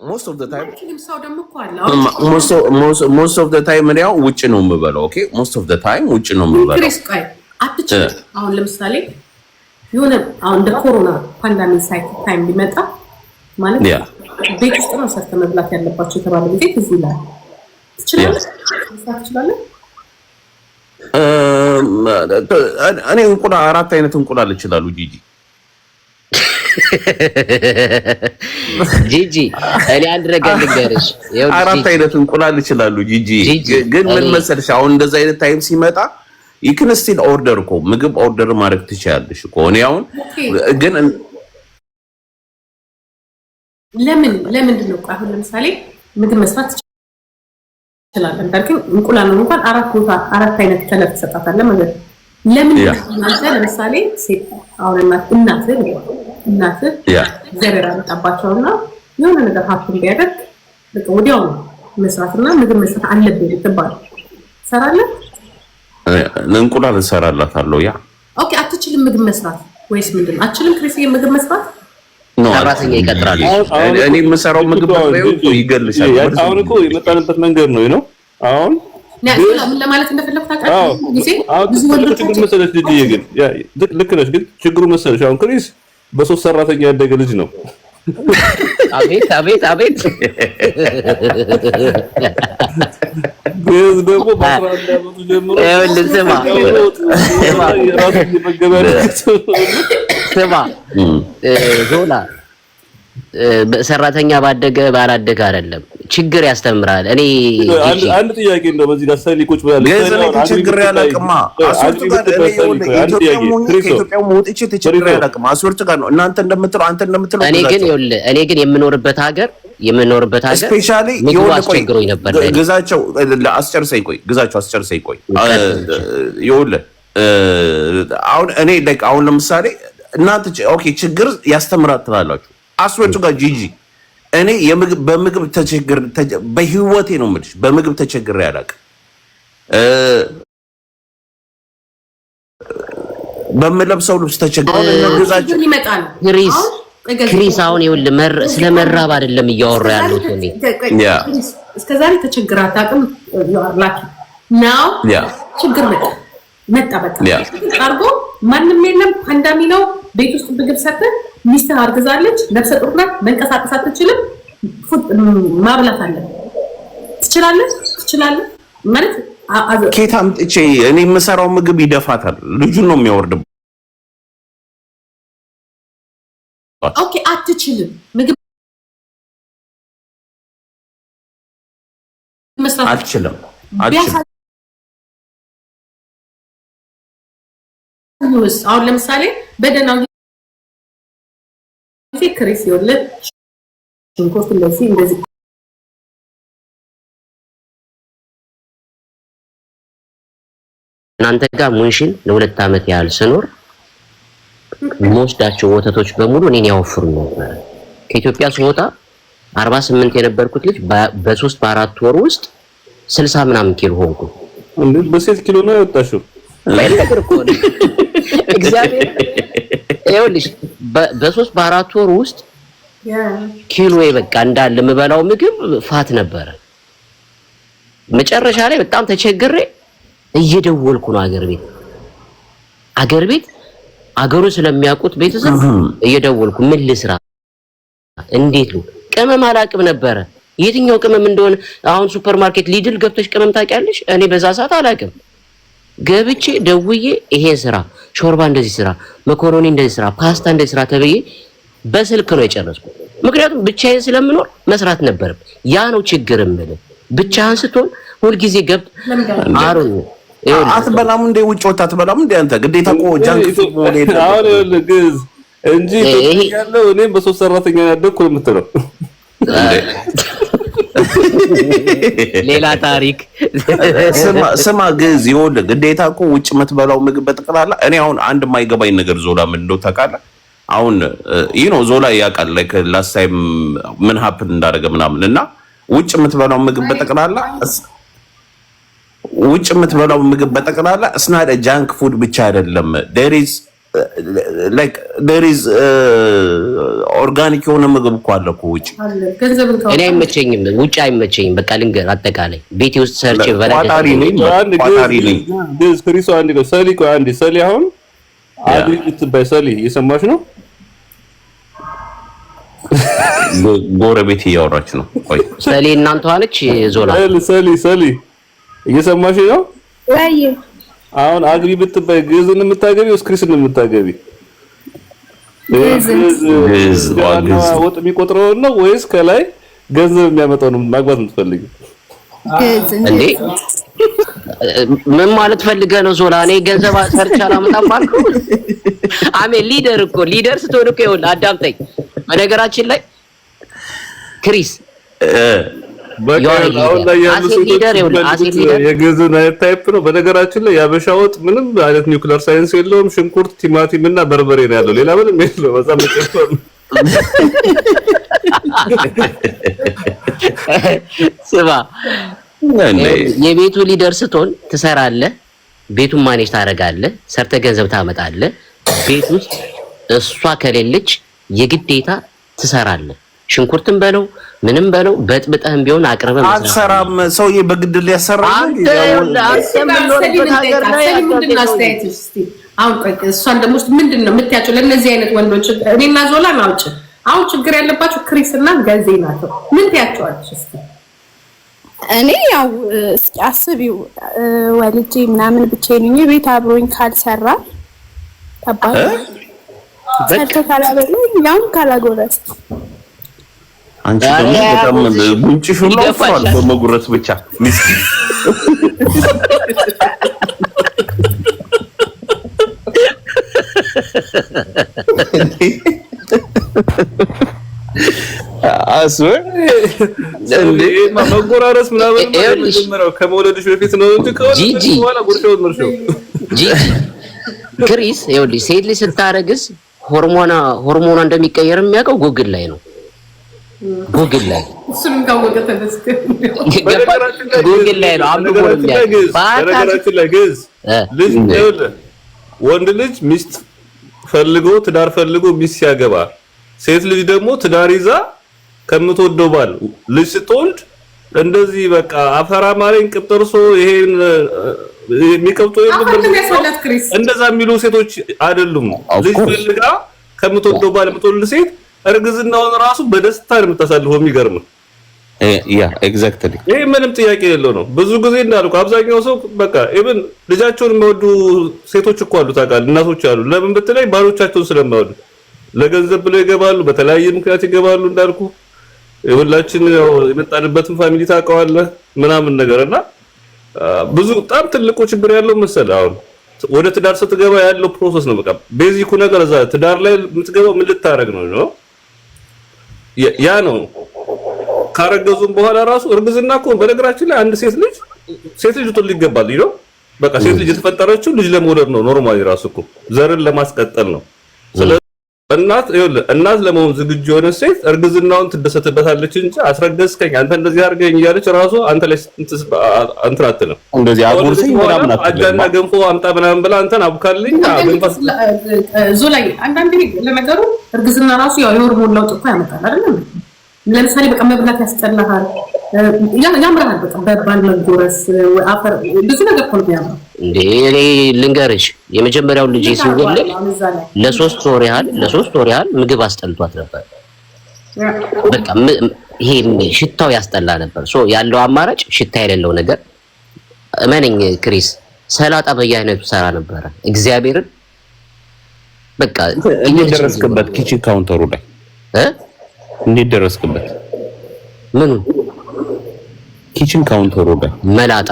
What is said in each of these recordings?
most of the time most of the time ነው ውጭ ነው የምበላው ኦኬ most of the time ውጭ ነው የምበላው ክሪስ ቆይ አትችልም አሁን ለምሳሌ የሆነ አሁን እንደ ኮሮና ፓንደሚክ ታይም ቢመጣ ማለት ቤት ውስጥ ነው ሰርተ መብላት ያለባቸው የተባለ ጊዜ ትዝ ይላል ትችላለህ እኔ እንቁላል አራት አይነት እንቁላል ይችላሉ ጂጂ እኔ አንድ ነገር ልንገርሽ አራት አይነት እንቁላል ይችላሉ ጂጂ ግን ምን መሰለሽ አሁን እንደዛ አይነት ታይም ሲመጣ you can still order እኮ ምግብ ኦርደር ማድረግ ትችያለሽ እኮ እኔ አሁን ግን ለምንድን ነው አሁን ለምሳሌ ምግብ መስራት ትችላለህ እንዳልከኝ እንቁላል ነው እንኳን አራት አይነት ከለር ተሰጣጣለ ማለት ለምን እናንተ ለምሳሌ ሴት አሁን እናት ዘረራ ተጣባቸውና የሆነ ነገር ሀፕን ቢያደርግ በቃ ወዲያው መስራትና ምግብ መስራት አለብኝ ትባል ሰራለህ እንቁላል እንሰራላታለሁ ያ ኦኬ አትችልም ምግብ መስራት ወይስ ምንድነው አትችልም ክሪስ ምግብ መስራት ሰራተኛ ይቀጥራል እኔ የምሰራው ምግብ ነው ይገልሻል አሁን እኮ የመጣንበት መንገድ ነው አሁን ምን ለማለት እንደፈለኩ ታውቃለህ ጊዜ ብዙ ወንዶች ችግር መሰለሽ ልጅዬ ግን ልክ ነሽ ግን ችግሩ መሰለሽ አሁን ክሪስ በሶስት ሰራተኛ ያደገ ልጅ ነው አቤት ግን ደግሞ ባስራንዳ ወጡ ጀምሮ ስማ ዞላ ሰራተኛ ባደገ ባላደገ አይደለም ችግር ያስተምራል እኔ አንድ ጥያቄ ነው በዚህ ጋር ሰሊቆች ብላለች ችግር ያላቅማ አስወርቱ ጋር ኢትዮጵያው ሞጥቼ ተቸግር ያላቅማ አስወርቱ ጋር ነው እናንተ እንደምትሉ አንተ እንደምትሉ እኔ ግን የምኖርበት ሀገር ስፔሻሊ ይወልቆይ ነበር ግዛቸው ለአስጨርሰኝ ቆይ ይወል አሁን እኔ ላይክ አሁን ለምሳሌ እናንተ ኦኬ ችግር ያስተምራል ትላላችሁ አስወርቱ ጋር ጂጂ እኔ በምግብ ተቸግር በህይወቴ ነው የምልሽ በምግብ ተቸግር ያላቅ በመለብሰው ልብስ ተቸግረው ለነገዛቸው ይመጣል ክሪስ አሁን ይኸውልህ ስለመራብ አይደለም እያወራ ያለው እኔ እስከዛሬ ተቸግራ አታውቅም ላኪ ናው ችግር መጣ በቃ አርጎ ማንንም የለም ፓንዳሚ ነው ቤት ውስጥ ምግብ ሰጥተህ ሚስት አርግዛለች ነፍሰ ጡር ናት መንቀሳቀስ አትችልም ማብላት አለ ትችላለህ ማለት ኬታም እቺ እኔ የምሰራው ምግብ ይደፋታል ልጁን ነው የሚያወርደው ኦኬ አትችልም ምግብ መስራት አትችልም አሁን ለምሳሌ በደናው ክሪስ ይወልድ ሽንኩርት እንደዚህ እናንተ ጋር ሙንሽን ለ2 አመት ያህል ስኖር ሞስዳቸው ወተቶች በሙሉ እኔን ያወፍሩ ነበር ከኢትዮጵያ ስወጣ 48 የነበርኩት ልጅ በ3 በ4 ወር ውስጥ 60 ምናምን ኪሎ ሆንኩ እንዴ በ6 ኪሎ ነው ያወጣሽው ማይለገር እኮ ነው እግዚአብሔር ይኸውልሽ በ3 በ4 ወር ውስጥ ኪሎዬ በቃ እንዳለ የምበላው ምግብ ፋት ነበር መጨረሻ ላይ በጣም ተቸግሬ እየደወልኩ ነው አገር ቤት አገሩን ስለሚያውቁት ቤተሰብ እየደወልኩ ምን ልስራ እንዴት ነው ቅመም አላቅም ነበር የትኛው ቅመም እንደሆነ አሁን ሱፐርማርኬት ሊድል ገብተሽ ቅመም ታውቂያለሽ እኔ በዛ ሰዓት አላቅም ገብቼ ደውዬ ይሄ ስራ ሾርባ እንደዚህ ስራ መኮሮኒ እንደዚህ ስራ ፓስታ እንደዚህ ስራ ተብዬ በስልክ ነው የጨረስኩት ምክንያቱም ብቻዬን ስለምኖር መስራት ነበር ያ ነው ችግር ማለት ብቻህን ስትሆን ሁሉ ጊዜ ገብ አሩ አትበላም እንደ ውጭ ወጣ አትበላም እንደ አንተ ግዴታ እኮ ጃንክ ፉድ ሞዴል አሁን ልግዝ እንጂ ያለው እኔም በሶስት ሰራተኛ ያደኩ የምትለው ሌላ ታሪክ ስማ ግዝ ይወል ግዴታ እኮ ውጭ መትበላው ምግብ በጠቅላላ እኔ አሁን አንድ የማይገባኝ ነገር ዞላ ምን እንደው ታውቃለህ አሁን ዞላ ያውቃል ላይክ ላስት ታይም ምን ሀፕን እንዳደረገ ምናምን እና ውጭ የምትበላው ምግብ በጠቅላላ እስናደ ጃንክ ፉድ ብቻ አይደለም there is like there is organic የሆነ ምግብ እኮ አለ እኮ ውጪ። እኔ አይመቸኝም፣ ውጪ አይመቸኝም። በቃ ልንገር አጠቃላይ ቤቴ ውስጥ ሰርቼ ቋጣሪ ነኝ። ክሪስ አንድ ነው ሰሊ ቆይ አንድ ሰሊ አሁን አዲት በሰሊ እየሰማሽ ነው? ጎረቤት እያወራች ነው። ቆይ ሰሊ እናንተ አለች ዞላ ሰሊ እየሰማሽ ነው? ወይ አሁን አግቢ ብትባይ ግዕዝን የምታገቢው ክሪስን የምታገቢ? ግዕዝ ወጥ የሚቆጥረው ነው ወይስ ከላይ ገንዘብ የሚያመጣው ነው ማግባት የምትፈልጊው? እንዴ ምን ማለት ፈልገህ ነው ዞላ? እኔ ገንዘብ ሰርቻ አላመጣም አልኩ። አሜን ሊደር እኮ ሊደር ስትሆን እኮ ይኸውልህ አዳምጠኝ። በነገራችን ላይ ክሪስ አሁን ላይ ያሉ የግዕዝን ታይፕ ነው። በነገራችን ላይ የአበሻ ወጥ ምንም አይነት ኒውክሊየር ሳይንስ የለውም። ሽንኩርት፣ ቲማቲም እና በርበሬ ነው ያለው። ሌላ ምንም የለውም። በጣም መጨፈር ስማ የቤቱ ሊደር ስትሆን ትሰራለህ፣ ቤቱን ማኔጅ ታደርጋለህ፣ ሰርተህ ገንዘብ ታመጣለህ። ቤት ውስጥ እሷ ከሌለች የግዴታ ትሰራለህ። ሽንኩርትን በለው ምንም በለው በጥብጠህም ቢሆን አቅርበህ አልሰራም። ሰውዬ በግድ ሊያሰራ አንተ ምንድነው ሀገር ላይ አሁን እሷን ደግሞ ምንድነው የምትያቸው ለእነዚህ አይነት ወንዶች? እኔና ዞላ ናውጭ አሁን ችግር ያለባቸው ክሪስና ገዜ ናቸው። ምን ትያቸዋለሽ እስኪ? እኔ ያው እስኪ አስቢው ወልጄ ምናምን ብቻዬን ቤት አብሮኝ ካልሰራ ተባለ ሰርቶ ካላበላኝ ያው ካላጎረሰ አንቺ ደግሞ በጣም ጉንጭሽ ሁሉ አፍሯል በመጉረስ ብቻ ምስኪን። አስወ እንዴ ማጎራረስ ምናምን ነው ከመውለድሽ በፊት ነው እንጂ ከወለድሽ ጉርሻውን ምርሽው ጂጂ ክሪስ ይኸውልሽ ሴት ልጅ ስታረግዝ ሆርሞና እንደሚቀየር የሚያውቀው ጉግል ላይ ነው። ጉግል ላይ እሱንም ካወቀ ተመስገን። ጉግል ላይ ነው አምሮ በነገራችን ላይ ግዕዝ ልጅ ይኸውልህ ወንድ ልጅ ሚስት ፈልጎ ትዳር ፈልጎ ሚስት ሲያገባ፣ ሴት ልጅ ደግሞ ትዳር ይዛ ከምትወደው ባል ልጅ ስትወልድ እንደዚህ በቃ አፈራ ማረኝ ቅጥርሶ ይሄን የሚቀብጦ የለም እንደዛ የሚሉ ሴቶች አይደሉም። ልጅ ፈልጋ ከምትወደው ባል የምትወልድ ሴት እርግዝናውን ራሱ በደስታ ነው የምታሳልፈው። የሚገርም ያ ኤግዛክትሊ ይሄ ምንም ጥያቄ የለው ነው። ብዙ ጊዜ እንዳልኩ አብዛኛው ሰው በቃ ኢቭን ልጃቸውን የሚወዱ ሴቶች እኮ አሉ ታውቃለህ፣ እናቶች አሉ። ለምን ብትለይ ባሎቻቸውን ስለማይወዱ ለገንዘብ ብለው ይገባሉ፣ በተለያየ ምክንያት ይገባሉ። እንዳልኩ ሁላችን ያው የመጣንበትን ፋሚሊ ታውቀዋለህ ምናምን ነገርና ብዙ በጣም ትልቁ ችግር ያለው መሰለህ አሁን ወደ ትዳር ስትገባ ያለው ፕሮሰስ ነው። በቃ ቤዚኩ ነገር እዛ ትዳር ላይ የምትገባው ምን ልታረግ ነው ያ ነው። ካረገዙም በኋላ ራሱ እርግዝና እኮ በነገራችን ላይ አንድ ሴት ልጅ ልትወልድ ይገባል ይለው። በቃ ሴት ልጅ የተፈጠረችው ልጅ ለመውለድ ነው። ኖርማሊ ራሱ እኮ ዘርን ለማስቀጠል ነው። ስለዚህ እናት ለመሆን ዝግጁ የሆነ ሴት እርግዝናውን ትደሰትበታለች እንጂ አስረገዝከኝ አንተ እንደዚህ አድርገኝ እያለች ራሱ አንተ ላይ እንትን አትልም። እንደዚህ አጉርሰኝ ምናምን አጃና ገንፎ አምጣ ምናምን ብላ አንተን አብካልኝ ዞላይ አንዳንዴ ለነገሩ እርግዝና ራሱ ያው የሆርሞን ለውጥ እኮ ያመጣል አይደል? ለምሳሌ በቃ መብላት ያስጠላሃል፣ ያምራል። በቃ በባል መጎረስ አፈር ብዙ ነገር እኮ ነው ያምራል። እንዴ እኔ ልንገርሽ የመጀመሪያው ልጅ ሲወለድ ለሶስት ወር ያህል ምግብ አስጠልቷት ነበር። በቃ ይሄ ሽታው ያስጠላ ነበር። ያለው አማራጭ ሽታ የሌለው ነገር እመነኝ ክሪስ ሰላጣ በየአይነቱ ሰራ ነበረ። እግዚአብሔርን በቃ እንዴት ደረስክበት? ኪችን ካውንተሩ ላይ እንዴት ደረስክበት? ምኑ ኪችን ካውንተሩ ላይ መላጣ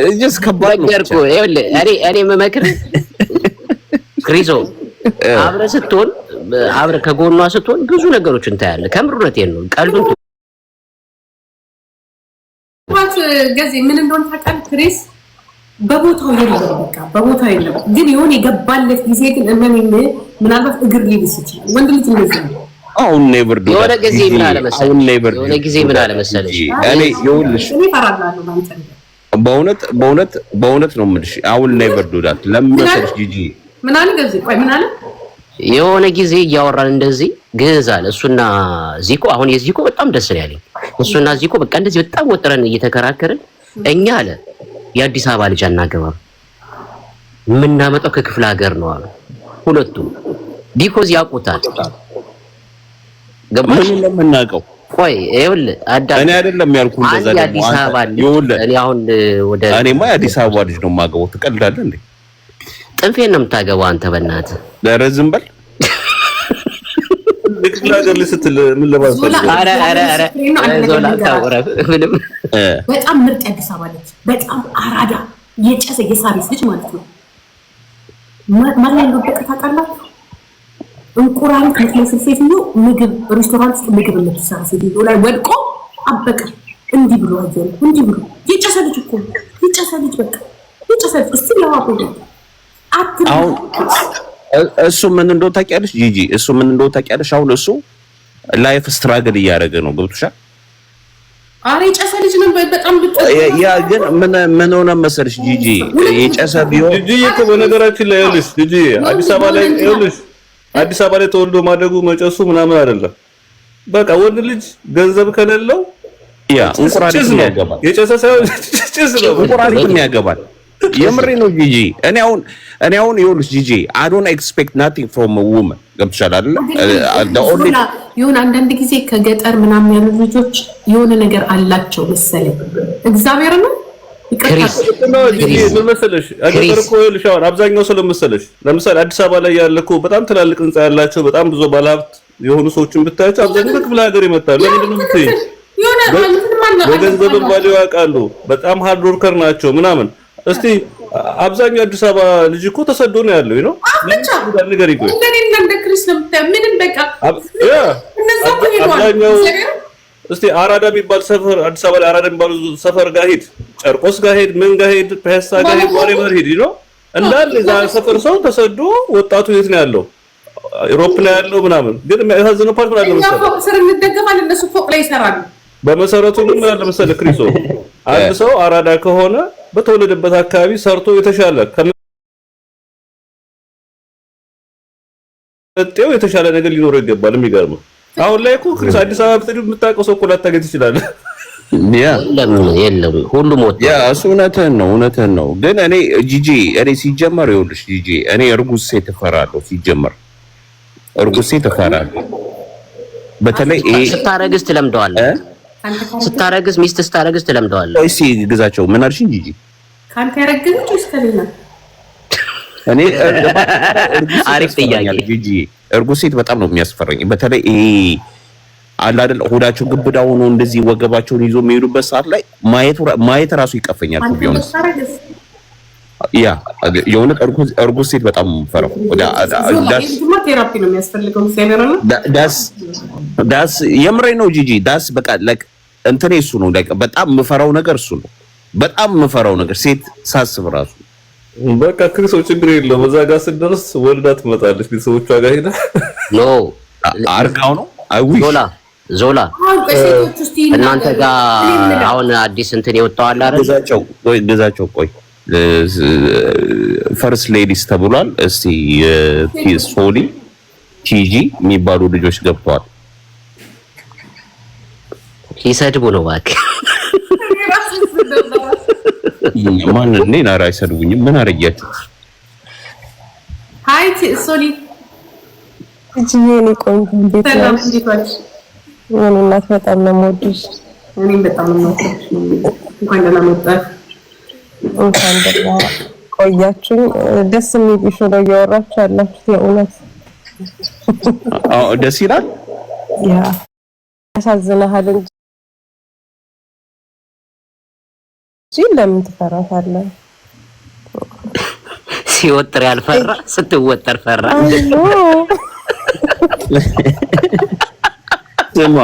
እጅስ ከባድ ነው። እኔ የምመክርህ ክሪሶ አብረህ ስትሆን ከጎኗ ስትሆን ብዙ ነገሮች እንታያለህ። ከምሩነቴን ነው ቀልዱን ገዜ ምን እንደሆነ ታውቃለህ ክሪስ? በቦታው የለም፣ በቃ በቦታው የለም። ግን የሆነ የገባለት ጊዜ ግን ምናልባት እግር ሊልስ ይችላል። ወንድ ልጅ እንደዚህ ነው። አሁን ኔቨር ዱ የሆነ ጊዜ ምን አለ መሰለሽ የሆነ ጊዜ ምን አለ መሰለሽ እኔ ይኸውልሽ በእውነት ነው የምልሽ አሁን ኔቨር ዱ ዳት ለምን መሰለሽ ጂጂ ምን አለ ገዚ ቆይ ምን አለ የሆነ ጊዜ እያወራን እንደዚህ ግዕዝ አለ እሱና ዚኮ አሁን የዚኮ በጣም ደስ ያለኝ እሱና ዚኮ በቃ እንደዚህ በጣም ወጥረን እየተከራከርን እኛ አለ የአዲስ አበባ ልጅ አናገባም የምናመጣው ከክፍለ ሀገር ነው አሉ ሁለቱም ቢኮዝ ያውቁታል ገባሽ ለምናቀው ቆይ ይኸውልህ እኔ አይደለም ያልኩ እንደዛ ደግሞ አዲስ አበባ እኔ አሁን ወደ እኔማ የአዲስ አበባ ልጅ ነው የማገባው ትቀልዳለህ እንዴ ጥንፌን ነው የምታገባው አንተ በእናትህ ለረዝም በል ለክፍለ ሀገር ልስትል ምን ለማለት ኧረ ዞላ ታውረፍ ምንም በጣም ምርጥ አዲስ አበባ ልጅ በጣም አራዳ የጨሰ የሳሪስ ልጅ ማለት ነው ማን ነው ተቀጣጣላችሁ እንቁራን ከትመስል ሴትዮ ምግብ ሬስቶራንት ውስጥ ምግብ ልትሰራ ሴትዮ ላይ ወድቆ አበቀ እንዲህ ብሎ አየለ እንዲህ ብሎ የጨሰ ልጅ እኮ የጨሰ ልጅ በቃ የጨሰ ልጅ እስቲ ያዋቁ አሁን እሱ ምን እንደው ታውቂያለሽ ጂጂ እሱ ምን እንደው ታውቂያለሽ አሁን እሱ ላይፍ ስትራግል እያደረገ ነው ገብቶሻል አሬ የጨሰ ልጅ ነው በጣም ያ ግን ምን ሆነ መሰለሽ ጂጂ የጨሰ ቢሆን ጂጂ እኮ በነገራችን ላይ ይኸውልሽ ጂጂ አዲስ አበባ ላይ ይኸውልሽ አዲስ አበባ ላይ ተወልዶ ማደጉ መጨሱ ምናምን አይደለም በቃ ወንድ ልጅ ገንዘብ ከሌለው ያ እንቁራሪት ያገባል የጨሰ ሳይሆን ጭስ ነው እንቁራሪት ያገባል የምሬ ነው ጂጂ እኔ አሁን ይኸውልሽ ጂጂ I don't expect nothing from a woman ገብቶሻል አይደል ይሁን አንዳንድ ጊዜ ከገጠር ምናምን ያሉ ልጆች የሆነ ነገር አላቸው መሰለኝ እግዚአብሔር ነው ክሪስ ምን መሰለሽ አገር እኮ ይኸውልሽ አሁን አብዛኛው ሰው ለምሳሌ አዲስ አበባ ላይ ያለ እኮ በጣም ትላልቅ ህንጻ ያላቸው በጣም ብዙ ባለሀብት የሆኑ ሰዎችን ብታያቸው አብዛኛው ከክፍለ ሀገር ይመጣሉ ለምንድን ነው የምትይኝ በገንዘብም ባለው ያውቃሉ በጣም ሃርድ ወርከር ናቸው ምናምን እስቲ አብዛኛው አዲስ አበባ ልጅ እኮ ተሰዶ ነው ያለው ነው አብቻ ነገር ይቆይ እንደኔና እንደ ክሪስ ነው ምንም በቃ እነዛ እኮ አብዛኛው እስቲ አራዳ የሚባል ሰፈር አዲስ አበባ ላይ አራዳ የሚባል ሰፈር ጋር ሄድ ጨርቆስ ጋር ሄድ ምን ጋር ሄድ ፒያሳ ጋር ሄድ ወሬቨር ሄድ ነው እንዳለ እዛ ሰፈር ሰው ተሰዶ ወጣቱ የት ነው ያለው ዩሮፕ ላይ ያለው ምናምን ግን የሚያሳዝነው ፓርት ማለት ነው ፎቅ ስር እንደገፋለን እነሱ ፎቅ ላይ ይሰራሉ በመሰረቱ ግን ምን አለ መሰለህ ክሪሶ አንድ ሰው አራዳ ከሆነ በተወለደበት አካባቢ ሰርቶ የተሻለ ከመጤው የተሻለ ነገር ሊኖረው ይገባል የሚገርም አሁን ላይ እኮ ክሪስ አዲስ አበባ ብትሄድ የምታውቀው ሰው እኮ ላታገኝ ትችላለህ የለም ሁሉም ወጣ ያ እሱ እውነትህን ነው ግን እኔ ጂጂ እኔ ሲጀመር ይኸውልሽ ጂጂ እኔ እርጉዝ ሴት እፈራለሁ ሲጀመር እርጉዝ ሴት እፈራለሁ በተለይ ስታረግዝ ትለምደዋለህ ስታረግዝ ሚስት ስታረግዝ ትለምደዋለህ እሺ ግዛቸው ምን አልሽኝ ጂጂ ካንተ ያረግዝች እስከሌላ እኔ አሪፍ ጥያቄ ጂጂ እርጉዝ ሴት በጣም ነው የሚያስፈራኝ በተለይ አለ አይደል ሆዳቸው ግብዳ ሆኖ እንደዚህ ወገባቸውን ይዞ የሚሄዱበት ሰዓት ላይ ማየት ራሱ ይቀፈኛል ቢሆንስ ያ የሆነ እርጉዝ ሴት በጣም ፈራው ቴራፒ ነው የሚያስፈልገው ሲያነራና ዳስ የምሬ ነው ጂጂ ዳስ በቃ ለቅ እንትኔ እሱ ነው በጣም የምፈራው ነገር እሱ ነው በጣም የምፈራው ነገር ሴት ሳስብ ራሱ በቃ ክርስቶስ ችግር የለውም እዛ ጋር ስትደርስ ወልዳ ትመጣለች ቤተሰቦቿ ጋር ሄዳ ኖ አርጋው ነው ዞላ እናንተ ጋር አሁን አዲስ እንትን የወጣው አለ አይደል ግዛቸው ቆይ ፈርስት ሌዲስ ተብሏል እስቲ ሶሊ ቲጂ የሚባሉ ልጆች ገብተዋል ይሰድቡ ነው እባክህ ማን እኔ ናራ አይሰድቡኝም ምን አረጋችሁ ሃይ ሶሊ እጂኔ ቆንጆ እንዴት ነው ምን እናት በጣም ነው የምወድሽ እኔም በጣም ነው የምወድሽ እንኳን ደህና መጣሽ እንኳን ደህና ቆያችሁ ደስ የሚል ሾው ነው እያወራችሁ ያላችሁት የእውነት አዎ ደስ ይላል ያ ያሳዝናል እንጂ ለምን ትፈራታለህ ሲወጥር ያልፈራ ስትወጠር ፈራ ስማ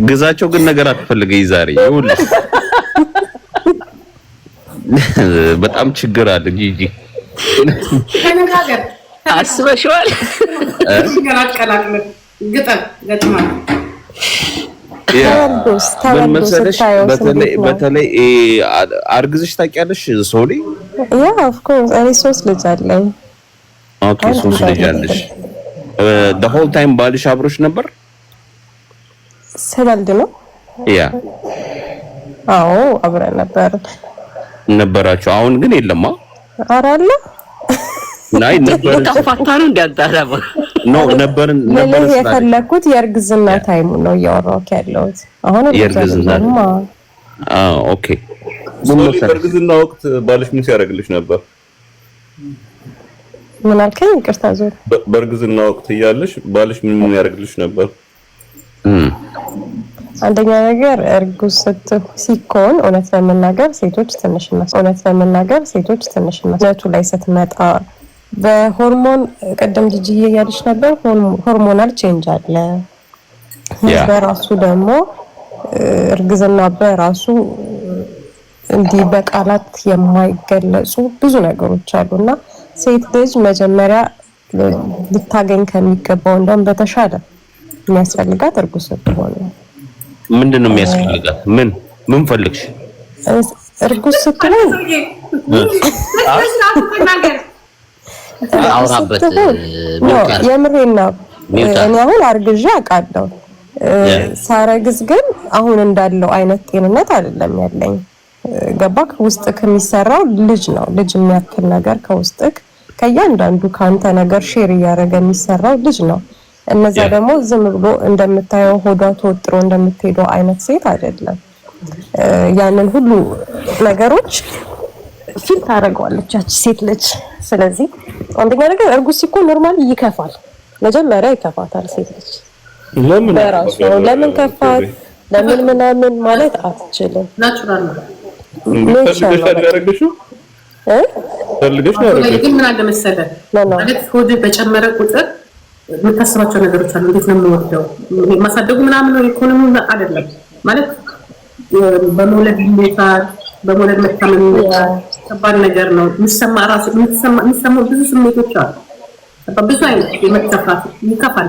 ግዛቸው ግን ነገር አትፈልገኝ ዛሬ ይኸውልህ በጣም ችግር አለ ጂጂ ተነጋገር አስበሽዋል ግጠም ገጥማል ምን መሰለሽ በተለይ አርግዝሽ ታውቂያለሽ ሶሊ? ያ ኦፍ ኮርስ እኔ 3 ልጅ አለኝ። ኦኬ 3 ልጅ አለሽ። the whole time ባልሽ አብሮሽ ነበር? ሰላልድ ነው? ያ አዎ አብረን ነበራችሁ። አሁን ግን የለማ? ኧረ አለ ናይ ነበር ተፋታ ነው እንዲያጣራባ ነው ነበር የፈለኩት የእርግዝና ታይሙ ነው እያወራሁት ያለሁት። አሁን የእርግዝና ኦኬ። በእርግዝና ወቅት ባልሽ ምን ሲያደርግልሽ ነበር? ምን አልከኝ? ይቅርታ ዞር። በእርግዝና ወቅት እያለሽ ባልሽ ምን ያደርግልሽ ነበር? አንደኛ ነገር እርጉዝ ሲኮን እውነት ለመናገር ሴቶች ትንሽና ነቱ ላይ ስትመጣ በሆርሞን ቀደም ጂጂ ያለሽ ነበር። ሆርሞናል ቼንጅ አለ። በራሱ ደግሞ እርግዝና በራሱ እንዲህ በቃላት የማይገለጹ ብዙ ነገሮች አሉና ሴት ልጅ መጀመሪያ ልታገኝ ከሚገባው እንደውም በተሻለ የሚያስፈልጋት እርጉዝ ስትሆን ነው። ምንድነው የሚያስፈልጋት? ምን ፈልግሽ? እርጉዝ ስትሆን አውራበት የምሬን ነው። እኔ አሁን አርግዤ አውቃለሁ። ሳረግዝ ግን አሁን እንዳለው አይነት ጤንነት አይደለም ያለኝ። ገባክ? ውስጥክ የሚሰራው ልጅ ነው። ልጅ የሚያክል ነገር ከውስጥክ ከእያንዳንዱ ካንተ ነገር ሼር እያደረገ የሚሰራው ልጅ ነው። እነዛ ደግሞ ዝም ብሎ እንደምታየው ሆዷ ተወጥሮ እንደምትሄደው አይነት ሴት አይደለም። ያንን ሁሉ ነገሮች ፊል ታደርገዋለች ያቺ ሴት ልጅ። ስለዚህ አንደኛ ነገር እርጉዝ ሲኮን ኖርማሊ ይከፋል። መጀመሪያ ይከፋታል ሴት ልጅ። ለምን ከፋት ለምን ምናምን ማለት አትችልም። ናቹራል ነው። ፈልገሽ ነው ያደረግሽ? ግን ምን አለ መሰለህ ማለት ሆድ በጨመረ ቁጥር የምታስባቸው ነገሮች አሉ። እንዴት ነው የምወርደው? ማሳደጉ ምናምን ነው ኢኮኖሚ አይደለም ማለት በመውለድ ይመጣል። በመውለድ መታመም ይመጣል። ከባድ ነገር ነው። የሚሰማ ብዙ ስሜቶች አሉ። ብዙ አይነት የመከፋት ይከፋል።